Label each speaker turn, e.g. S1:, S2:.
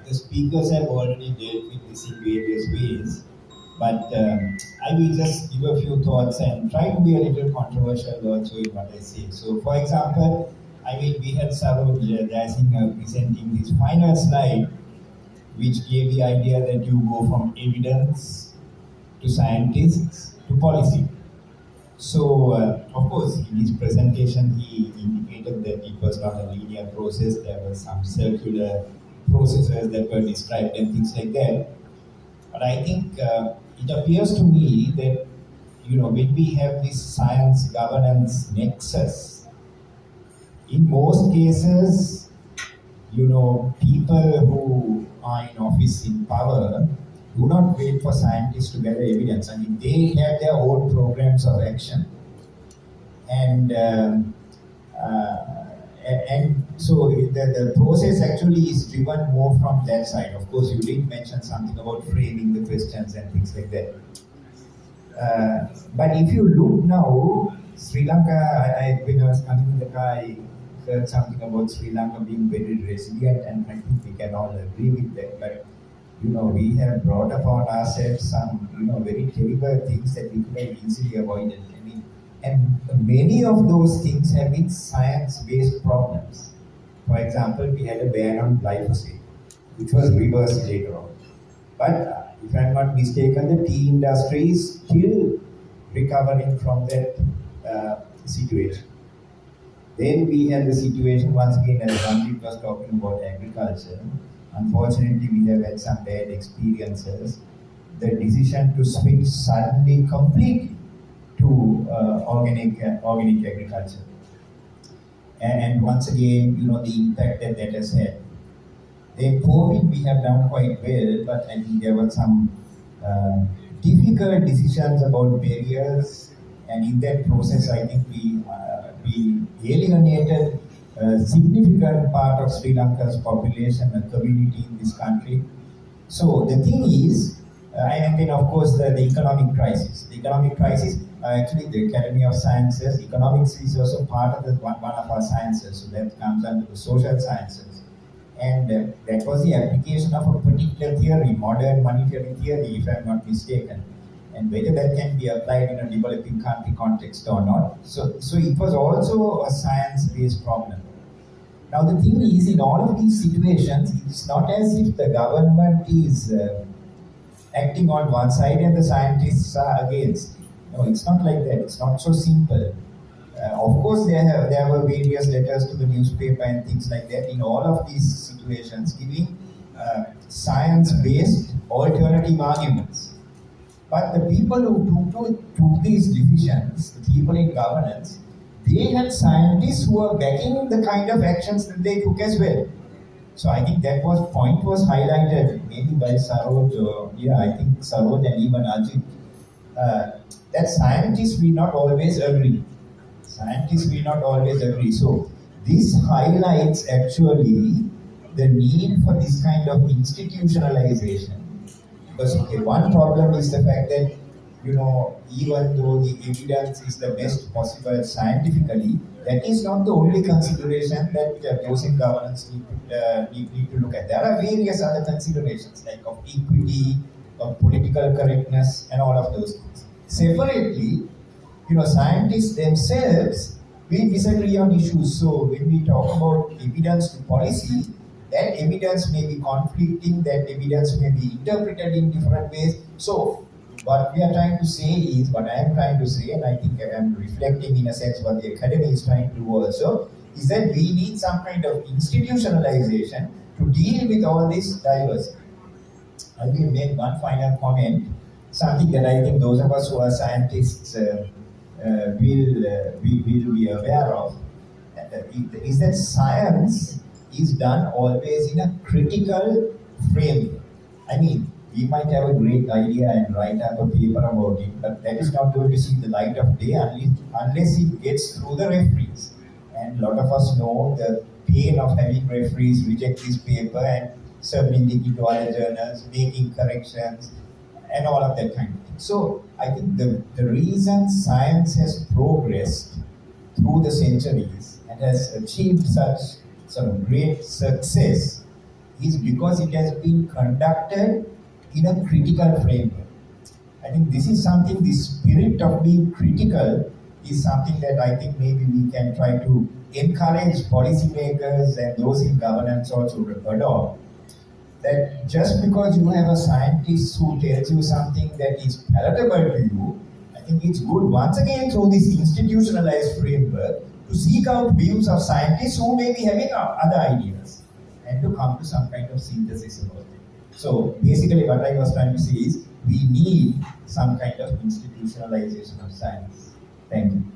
S1: the speakers have already dealt with this in various ways, but I will just give a few thoughts and try to be a little controversial also in what I say. So, for example, I mean, we had Saroj Jayasingh presenting his final slide, which gave the idea that you go from evidence to scientists to policy. So, of course, in his presentation, he indicated that it was not a linear process. There were some circular processes that were described and things like that. But I think it appears to me that, when we have this science governance nexus, in most cases, people who are in office in power do not wait for scientists to gather evidence. I mean, they have their own programs of action. And so the process actually is driven more from that side. Of course, you did mention something about framing the questions and things like that. But if you look now, Sri Lanka, when I was coming in the car, I heard something about Sri Lanka being very resilient, and I think we can all agree with that. But we have brought upon ourselves some, very terrible things that we could have easily avoided. I mean, and many of those things have been science-based problems. For example, we had a ban on glyphosate, which was reversed later on. But if I'm not mistaken, the tea industry is still recovering from that situation. Then we had the situation, once again, as Ranjit was talking about agriculture. Unfortunately, we have had some bad experiences. The decision to switch suddenly completely to organic agriculture. And once again, the impact that has had. Then COVID, we have done quite well, but I think there were some difficult decisions about barriers, and in that process, I think we alienated a significant part of Sri Lanka's population and community in this country. So the thing is, and then of course the economic crisis. The economic crisis, actually the Academy of Sciences, economics is also part of one of our sciences, so that comes under the social sciences. And that was the application of a particular theory, modern monetary theory, if I'm not mistaken. And whether that can be applied in a developing country context or not. So it was also a science-based problem. Now the thing is, in all of these situations, it's not as if the government is acting on one side and the scientists are against. No, it's not like that. It's not so simple. Of course, there were various letters to the newspaper and things like that in all of these situations, giving science-based alternative arguments. But the people who took these decisions, the people in governance, they had scientists who were backing the kind of actions that they took as well. So I think that point was highlighted maybe by Saroj, I think Saroj and even Ajit, that scientists will not always agree. Scientists will not always agree. So this highlights actually the need for this kind of institutionalization. Because one problem is the fact that, even though the evidence is the best possible scientifically, that is not the only consideration that those in governance need to look at. There are various other considerations like of equity, of political correctness, and all of those things. Separately, scientists themselves will disagree on issues. So when we talk about evidence to policy, that evidence may be conflicting, that evidence may be interpreted in different ways. So what I am trying to say, and I think I am reflecting in a sense what the academy is trying to do also, is that we need some kind of institutionalization to deal with all this diversity. I will make one final comment, something that I think those of us who are scientists will be aware of, is that science is done always in a critical frame. I mean, we might have a great idea and write up a paper about it, but that is not going to see the light of day unless it gets through the referees. And a lot of us know the pain of having referees reject this paper and submitting it to other journals, making corrections, and all of that kind of thing. So I think the reason science has progressed through the centuries and has achieved such sort of great success is because it has been conducted in a critical framework. I think this is something, the spirit of being critical is something that I think maybe we can try to encourage policymakers and those in governance also to adopt. That just because you have a scientist who tells you something that is palatable to you, I think it's good once again through this institutionalized framework to seek out views of scientists who may be having other ideas and to come to some kind of synthesis about it. So basically what I was trying to say is we need some kind of institutionalization of science. Thank you.